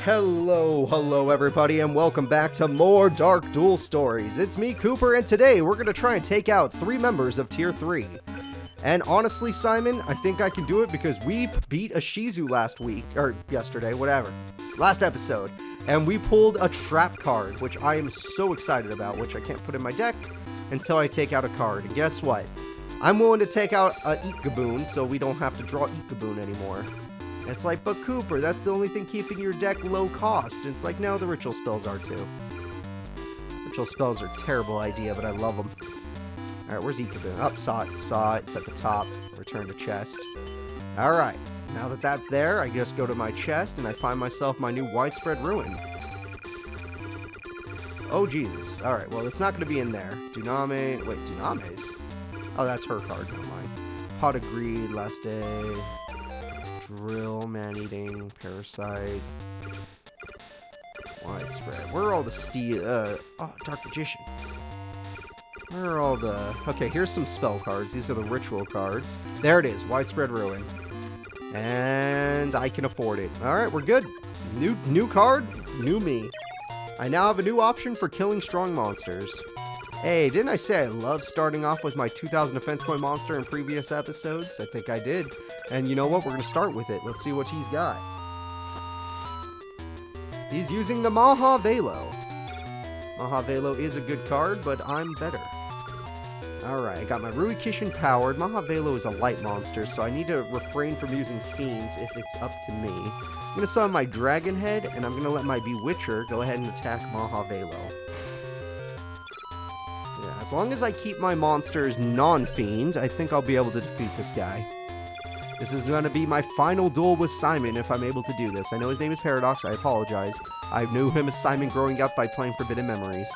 Hello everybody, and welcome back to more Dark Duel Stories. It's me, Cooper, and today we're going to try and take out 3 members of Tier 3. And honestly, Simon, I think I can do it because we beat a Shizu last week, or yesterday, whatever, last episode. And we pulled a trap card, which I am so excited about, which I can't put in my deck until I take out a card. And guess what? I'm willing to take out a Eat-Gaboon so we don't have to draw Eat-Gaboon anymore. It's like, but Cooper, that's the only thing keeping your deck low cost. And it's like, no, the ritual spells are too. Ritual spells are a terrible idea, but I love them. Alright, where's Eat-Gaboon? Up, saw it, it's at the top. Return to chest. Alright, now that that's there, I just go to my chest and I find myself my new Widespread Ruin. Oh, Jesus. Alright, well, it's not going to be in there. Duname, wait, Duname's? Oh, that's her card, never mind. Pot of Greed, Last Day. Drill, Man-Eating, Parasite, Widespread. Where are all the steel, oh, Dark Magician. Where are all the, okay, here's some spell cards. These are the ritual cards. There it is, Widespread Ruin. And I can afford it. Alright, we're good. New card, new me. I now have a new option for killing strong monsters. Hey, didn't I say I love starting off with my 2000 defense point monster in previous episodes? I think I did. And you know what? We're going to start with it. Let's see what he's got. He's using the Mahavelo. Mahavelo is a good card, but I'm better. Alright, I got my Ruikishin powered. Mahavelo is a light monster, so I need to refrain from using Fiends if it's up to me. I'm going to summon my Dragon Head, and I'm going to let my Bewitcher go ahead and attack Mahavelo. Yeah, as long as I keep my monsters non-fiend, I think I'll be able to defeat this guy. This is going to be my final duel with Simon if I'm able to do this. I know his name is Paradox, I apologize. I knew him as Simon growing up by playing Forbidden Memories.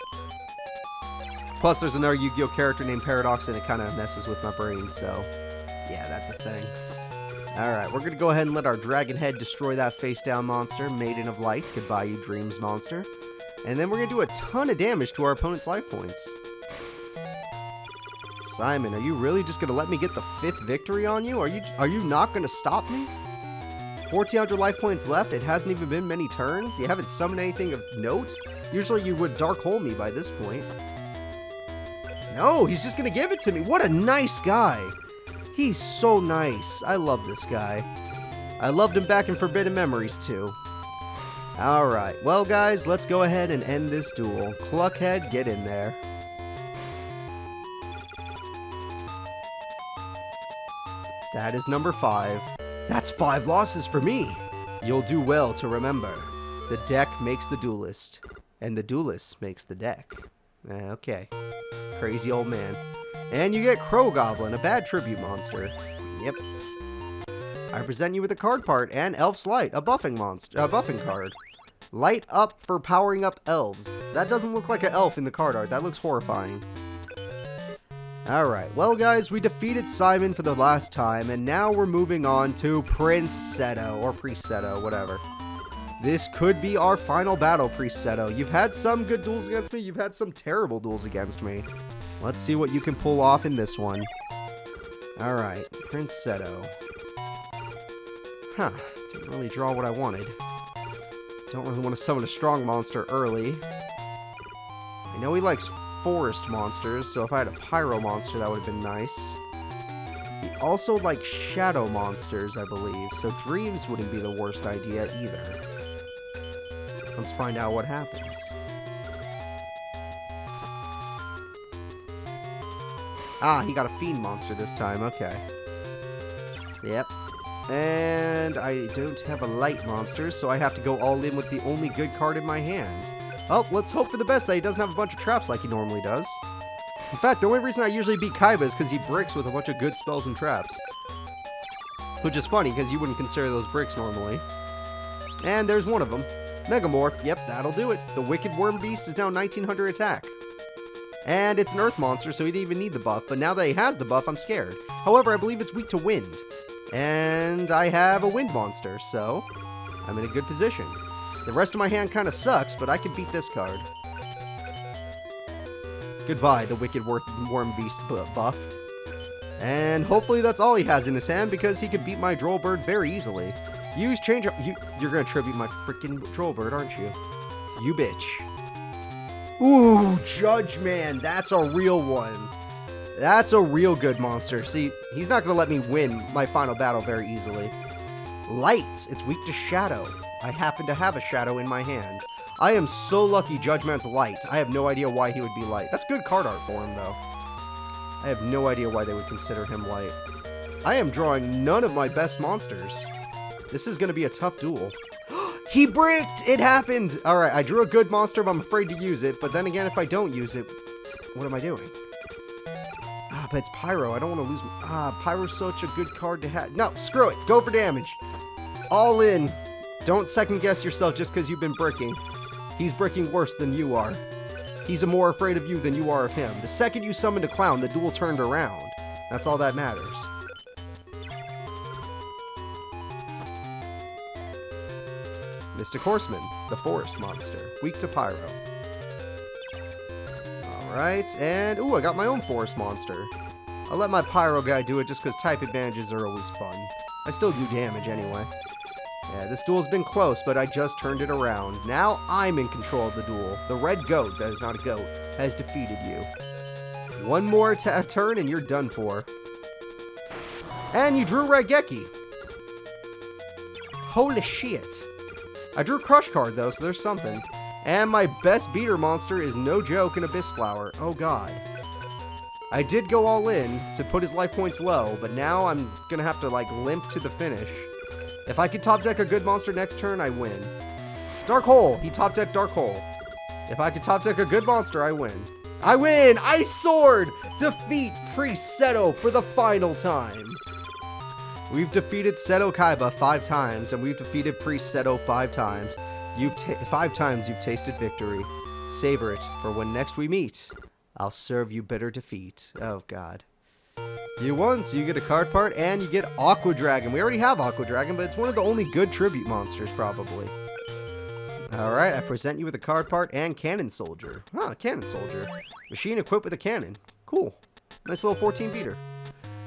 Plus, there's another Yu-Gi-Oh character named Paradox, and it kind of messes with my brain, so yeah, that's a thing. Alright, we're going to go ahead and let our Dragon Head destroy that face-down monster, Maiden of Light, goodbye you dreams monster. And then we're going to do a ton of damage to our opponent's life points. Simon, are you really just going to let me get the 5th victory on you? Are you not going to stop me? 1,400 life points left. It hasn't even been many turns. You haven't summoned anything of note. Usually you would Dark Hole me by this point. No, he's just going to give it to me. What a nice guy. He's so nice. I love this guy. I loved him back in Forbidden Memories too. Alright, well guys, let's go ahead and end this duel. Cluckhead, get in there. That is number 5. That's 5 losses for me. You'll do well to remember. The deck makes the duelist, and the duelist makes the deck. Okay. Crazy old man. And you get Crow Goblin, a bad tribute monster. Yep. I present you with a card part and Elf's Light, a buffing monster, a buffing card. Light up for powering up elves. That doesn't look like an elf in the card art. That looks horrifying. Alright, well guys, we defeated Simon for the last time, and now we're moving on to Precedo, or Precedo, whatever. This could be our final battle, Precedo. You've had some good duels against me, you've had some terrible duels against me. Let's see what you can pull off in this one. Alright, Precedo. Huh, didn't really draw what I wanted. Don't really want to summon a strong monster early. I know he likes forest monsters, so if I had a pyro monster, that would have been nice. He also likes shadow monsters, I believe, so dreams wouldn't be the worst idea either. Let's find out what happens. Ah, he got a fiend monster this time, okay. Yep. And I don't have a light monster, so I have to go all in with the only good card in my hand. Oh, let's hope for the best that he doesn't have a bunch of traps like he normally does. In fact, the only reason I usually beat Kaiba is because he bricks with a bunch of good spells and traps. Which is funny, because you wouldn't consider those bricks normally. And there's one of them. Megamorph, yep, that'll do it. The Wicked Worm Beast is now 1900 attack. And it's an Earth monster, so he didn't even need the buff, but now that he has the buff, I'm scared. However, I believe it's weak to wind. And I have a wind monster, so I'm in a good position. The rest of my hand kind of sucks, but I can beat this card. Goodbye, the Wicked Worm Beast buffed. And hopefully that's all he has in his hand, because he could beat my Droll Bird very easily. Use change. You're gonna tribute my freaking troll bird, aren't you? You bitch. Ooh, Judge Man. That's a real one. That's a real good monster. See, he's not gonna let me win my final battle very easily. Light. It's weak to shadow. I happen to have a shadow in my hand. I am so lucky Judge Man's light. I have no idea why he would be light. That's good card art for him, though. I have no idea why they would consider him light. I am drawing none of my best monsters. This is going to be a tough duel. He bricked! It happened! Alright, I drew a good monster, but I'm afraid to use it. But then again, if I don't use it, what am I doing? Ah, but it's Pyro. I don't want to lose... Pyro's such a good card to have. No, screw it. Go for damage. All in. Don't second guess yourself just because you've been bricking. He's bricking worse than you are. He's more afraid of you than you are of him. The second you summoned a clown, the duel turned around. That's all that matters. Mystic Horseman, the forest monster. Weak to Pyro. Alright, and... Ooh, I got my own forest monster. I'll let my Pyro guy do it just because type advantages are always fun. I still do damage anyway. Yeah, this duel's been close, but I just turned it around. Now I'm in control of the duel. The red goat, that is not a goat, has defeated you. One more turn and you're done for. And you drew Raigeki. Holy shit. I drew Crush card though, so there's something. And my best beater monster is no joke an Abyss Flower. Oh god. I did go all in to put his life points low, but now I'm gonna have to like limp to the finish. If I could top deck a good monster next turn, I win. Dark Hole! He top decked Dark Hole. If I could top deck a good monster, I win. I win! Ice Sword! Defeat Precedo for the final time. We've defeated Seto Kaiba 5 times, and we've defeated Precedo 5 times. 5 times you've tasted victory. Savor it, for when next we meet, I'll serve you bitter defeat. Oh, God. You won, so you get a card part, and you get Aqua Dragon. We already have Aqua Dragon, but it's one of the only good tribute monsters, probably. Alright, I present you with a card part and Cannon Soldier. Ah, Cannon Soldier. Machine equipped with a cannon. Cool. Nice little 14 beater.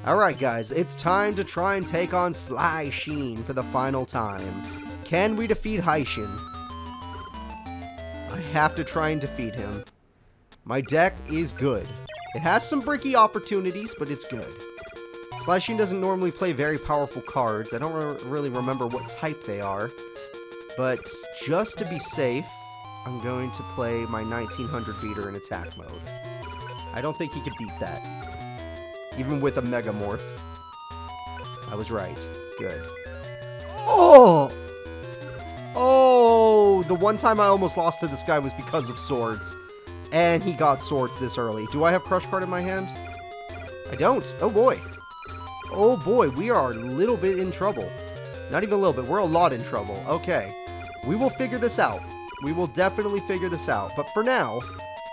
Alright, guys, it's time to try and take on Sly Sheen for the final time. Can we defeat Haishin? I have to try and defeat him. My deck is good. It has some bricky opportunities, but it's good. Sly Sheen doesn't normally play very powerful cards. I don't really remember what type they are. But just to be safe, I'm going to play my 1900 beater in attack mode. I don't think he could beat that. Even with a Megamorph. I was right. Good. Oh! Oh! The one time I almost lost to this guy was because of swords. And he got swords this early. Do I have Crush card in my hand? I don't. Oh boy. Oh boy, we are a little bit in trouble. Not even a little bit, we're a lot in trouble. Okay. We will figure this out. We will definitely figure this out. But for now,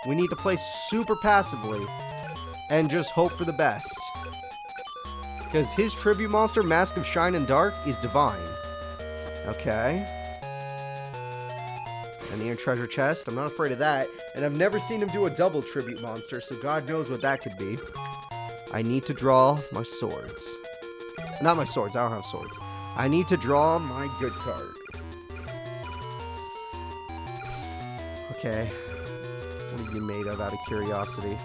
we need to play super passively and just hope for the best. Because his tribute monster, Mask of Shine and Dark, is divine. Okay. And the treasure chest. I'm not afraid of that. And I've never seen him do a double tribute monster, so God knows what that could be. I need to draw my swords. Not my swords, I don't have swords. I need to draw my good card. Okay. What are you made of, out of curiosity?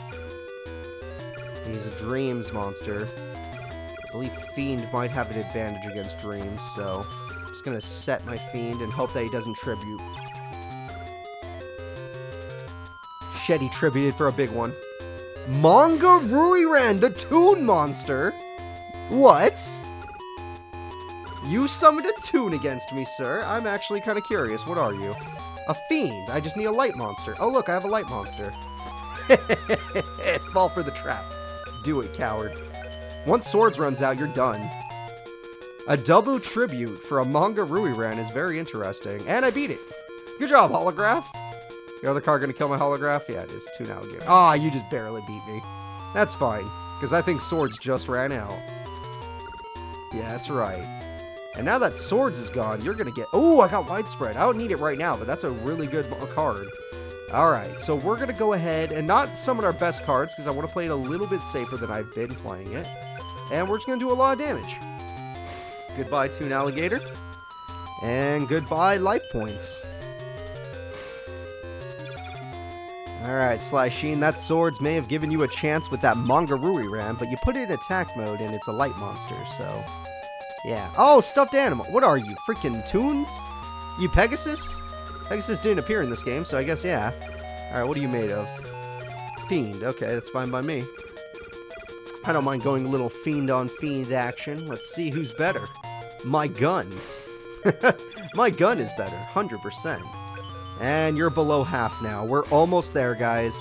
He's a Dreams monster. I believe Fiend might have an advantage against Dreams, so I'm just gonna set my Fiend and hope that he doesn't tribute. Shit, he tributed for a big one. Manga Ruiran, the Toon monster? What? You summoned a Toon against me, sir. I'm actually kind of curious. What are you? A Fiend. I just need a light monster. Oh, look, I have a light monster. Fall for the trap. Do it, coward. Once Swords runs out, you're done. A double tribute for a Manga Ruiran is very interesting. And I beat it. Good job, Holograph. Your other card gonna kill my Holograph? Yeah, it is. Toon Alligator. Ah, you just barely beat me. That's fine, because I think Swords just ran out. Yeah, that's right. And now that Swords is gone, you're gonna get... Oh, I got Widespread. I don't need it right now, but that's a really good card. Alright, so we're gonna go ahead and not summon our best cards, because I want to play it a little bit safer than I've been playing it. And we're just gonna do a lot of damage. Goodbye, Toon Alligator. And goodbye, life points. Alright, Slasheen, that swords may have given you a chance with that Mangarui Ram, but you put it in attack mode and it's a light monster, so... yeah. Oh, stuffed animal. What are you, freaking Toons? You Pegasus? Pegasus didn't appear in this game, so I guess, yeah. Alright, what are you made of? Fiend. Okay, that's fine by me. I don't mind going a little fiend on fiend action. Let's see who's better. My gun. My gun is better, 100%. And you're below half now. We're almost there, guys.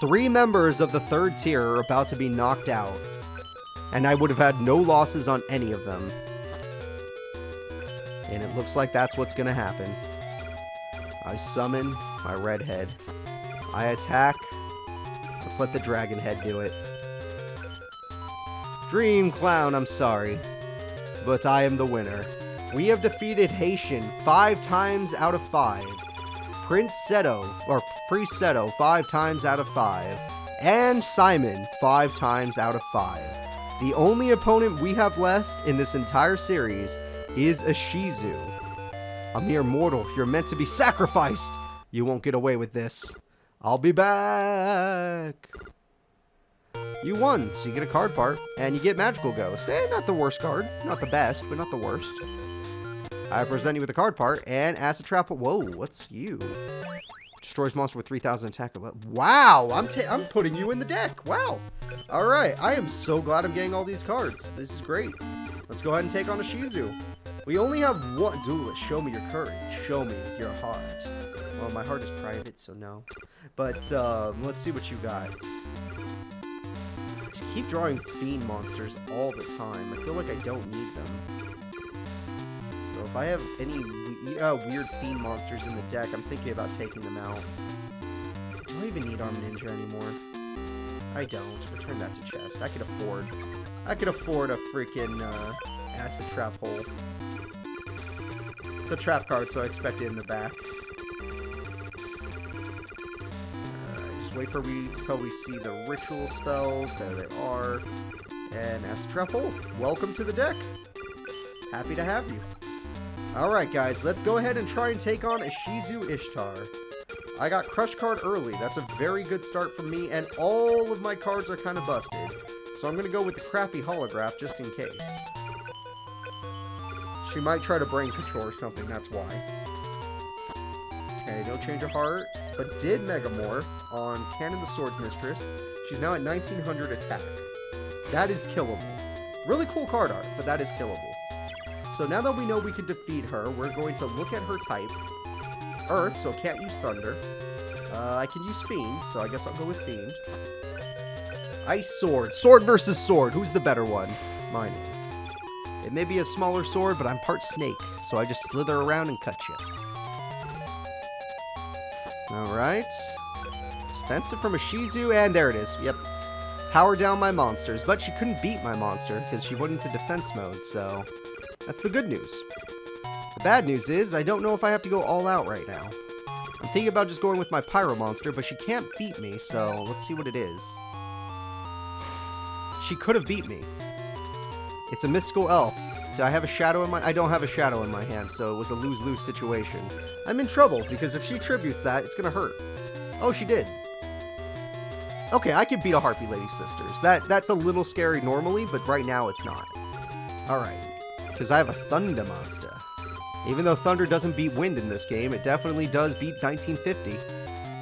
3 members of the 3rd tier are about to be knocked out. And I would have had no losses on any of them. And it looks like that's what's going to happen. I summon my red head. I attack. Let's let the dragon head do it. Dream Clown, I'm sorry. But I am the winner. We have defeated Haishin 5 times out of 5. Precedo 5 times out of 5. And Simon 5 times out of 5. The only opponent we have left in this entire series is Ishizu. A mere mortal, you're meant to be sacrificed. You won't get away with this. I'll be back. You won, so you get a card part, and you get Magical Ghost. Not the worst card. Not the best, but not the worst. I present you with a card part, and Acid Trap. Whoa, what's you? Destroys monster with 3,000 attack. Wow, I'm putting you in the deck. Wow. All right, I am so glad I'm getting all these cards. This is great. Let's go ahead and take on a Shizu. We only have one duelist. Show me your courage. Show me your heart. Well, my heart is private, so no. But let's see what you got. Just keep drawing fiend monsters all the time. I feel like I don't need them. So if I have any weird fiend monsters in the deck, I'm thinking about taking them out. Do I even need Arm Ninja anymore? I don't. Return that to chest. I could afford a freaking Acid Trap hole. The trap card, so I expect it in the back. Just wait until we see the ritual spells. There they are. And Acid Trap hole. Welcome to the deck. Happy to have you. Alright guys, let's go ahead and try and take on Ishizu Ishtar. I got Crush card early. That's a very good start from me, and all of my cards are kind of busted. So I'm going to go with the crappy holograph just in case. She might try to brain control or something, that's why. Okay, no change of heart, but did Megamorph on Cannon the Sword Mistress. She's now at 1900 attack. That is killable. Really cool card art, but that is killable. So now that we know we can defeat her, we're going to look at her type. Earth, so can't use Thunder. I can use Fiend, so I guess I'll go with Fiend. Ice Sword. Sword versus sword. Who's the better one? Mine is. It may be a smaller sword, but I'm part snake, so I just slither around and cut you. Alright. Defensive from a Shizu, and there it is. Yep. Power down my monsters, but she couldn't beat my monster because she went into defense mode, so that's the good news. The bad news is, I don't know if I have to go all out right now. I'm thinking about just going with my Pyro monster, but she can't beat me, so let's see what it is. She could have beat me. It's a mystical elf. Do I have a shadow in my... I don't have a shadow in my hand, so it was a lose-lose situation. I'm in trouble, because if she tributes that, it's gonna hurt. Oh, she did. Okay, I can beat a Harpy Lady Sisters. That's a little scary normally, but right now it's not. Alright. Because I have a Thunder monster. Even though Thunder doesn't beat Wind in this game, it definitely does beat 1950.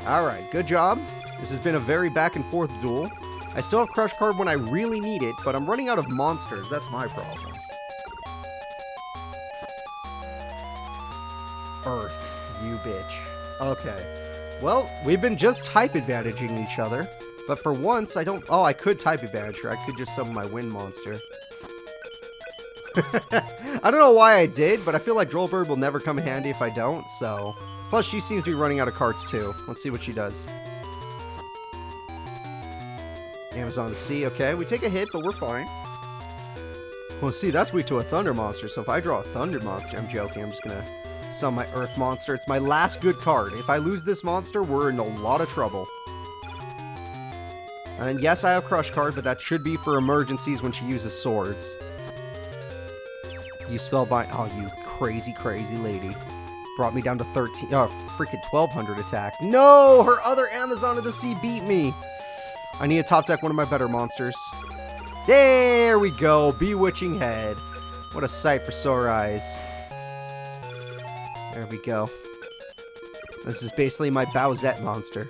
Alright, good job. This has been a very back-and-forth duel. I still have Crush card when I really need it, but I'm running out of monsters. That's my problem. Earth, you bitch. Okay. Well, we've been just type advantaging each other, but for once, I don't... Oh, I could type advantage her. I could just summon my Wind monster. I don't know why I did, but I feel like Drollbird will never come in handy if I don't, so... Plus, she seems to be running out of cards, too. Let's see what she does. Amazon Sea, okay. We take a hit, but we're fine. Well, see, that's weak to a Thunder monster, so if I draw a Thunder monster... I'm joking, I'm just gonna summon my Earth monster. It's my last good card. If I lose this monster, we're in a lot of trouble. And yes, I have Crush card, but that should be for emergencies when she uses swords. You Spellbind... Oh, you crazy, crazy lady. Brought me down to 13. Oh, freaking 1200 attack. No! Her other Amazon of the Sea beat me. I need to top deck one of my better monsters. There we go. Bewitching Head. What a sight for sore eyes. There we go. This is basically my Bowsette monster.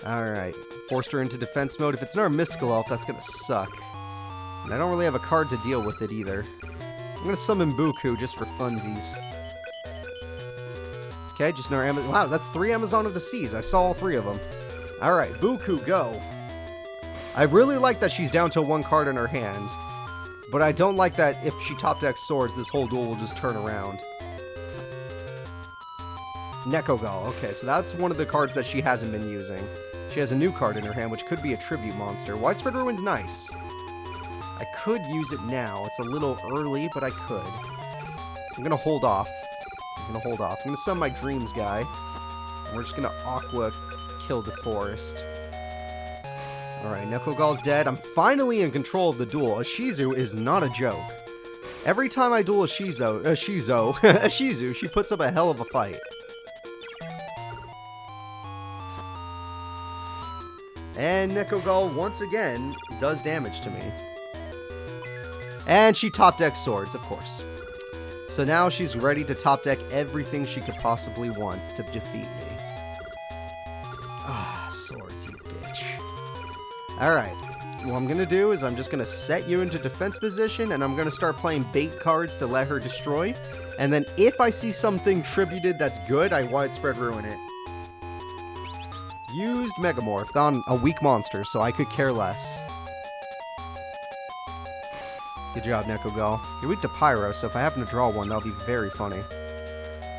Alright. Forced her into defense mode. If it's not a mystical elf, that's going to suck. And I don't really have a card to deal with it either. I'm going to summon Buku just for funsies. Okay, just another Amazon. Wow, that's 3 Amazon of the Seas. I saw all 3 of them. Alright, Buku, go. I really like that she's down to 1 card in her hand. But I don't like that if she top decks swords, this whole duel will just turn around. Nekogal. Okay, so that's one of the cards that she hasn't been using. She has a new card in her hand, which could be a tribute monster. Widespread Ruin's nice. I could use it now. It's a little early, but I could. I'm going to hold off. I'm going to summon my Dreams guy. And we're just going to Aqua kill the forest. Alright, Nekogal's dead. I'm finally in control of the duel. Ishizu is not a joke. Every time I duel Ishizu, she puts up a hell of a fight. And Nekogal, once again, does damage to me. And she top decks swords, of course. So now she's ready to top deck everything she could possibly want to defeat me. Ah, swords, you bitch. Alright, what I'm going to do is I'm just going to set you into defense position, and I'm going to start playing bait cards to let her destroy. And then if I see something tributed that's good, I widespread ruin it. Used Megamorph on a weak monster, so I could care less. Good job, Nekogal. You're weak to Pyro, so if I happen to draw one, that'll be very funny.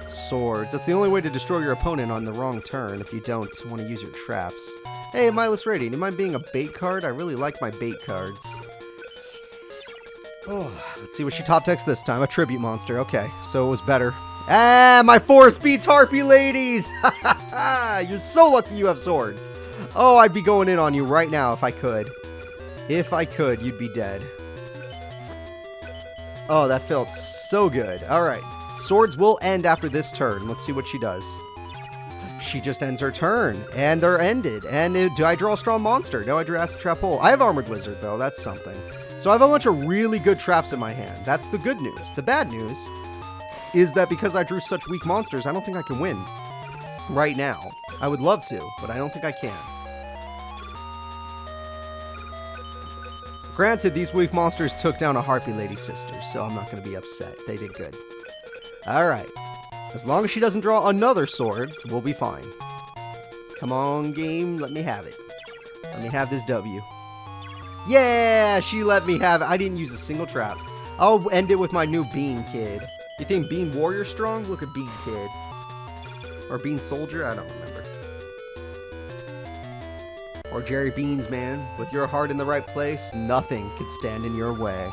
Swords. That's the only way to destroy your opponent on the wrong turn if you don't want to use your traps. Hey, Mindless Radiant, you mind being a bait card? I really like my bait cards. Oh, let's see what she top decks this time. A tribute monster. Okay, so it was better. Ah, my force beats Harpy Ladies! Ha ha ha! You're so lucky you have swords. Oh, I'd be going in on you right now if I could. If I could, you'd be dead. Oh, that felt so good. Alright, swords will end after this turn. Let's see what she does. She just ends her turn, and they're ended. And do I draw a strong monster? No, I draw Acid Trap Hole. I have Armored Lizard, though. That's something. So I have a bunch of really good traps in my hand. That's the good news. The bad news is that because I drew such weak monsters, I don't think I can win right now. I would love to, but I don't think I can. Granted, these weak monsters took down a Harpy Lady sister, so I'm not going to be upset. They did good. Alright. As long as she doesn't draw another swords, we'll be fine. Come on, game. Let me have it. Let me have this W. Yeah! She let me have it. I didn't use a single trap. I'll end it with my new Bean Kid. You think Bean Warrior strong? Look at Bean Kid. Or Bean Soldier? I don't remember. Or Jerry Beans, man. With your heart in the right place, nothing could stand in your way.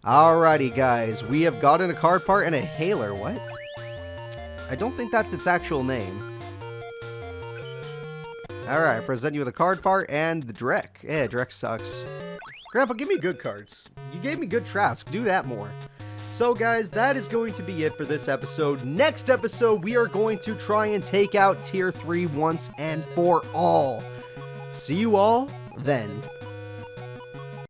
Alrighty, guys. We have gotten a card part and a Hailer. What? I don't think that's its actual name. Alright, I present you with a card part and the Drek. Yeah, Drek sucks. Grandpa, give me good cards. You gave me good traps. Do that more. So, guys, that is going to be it for this episode. Next episode, we are going to try and take out Tier 3 once and for all. See you all then.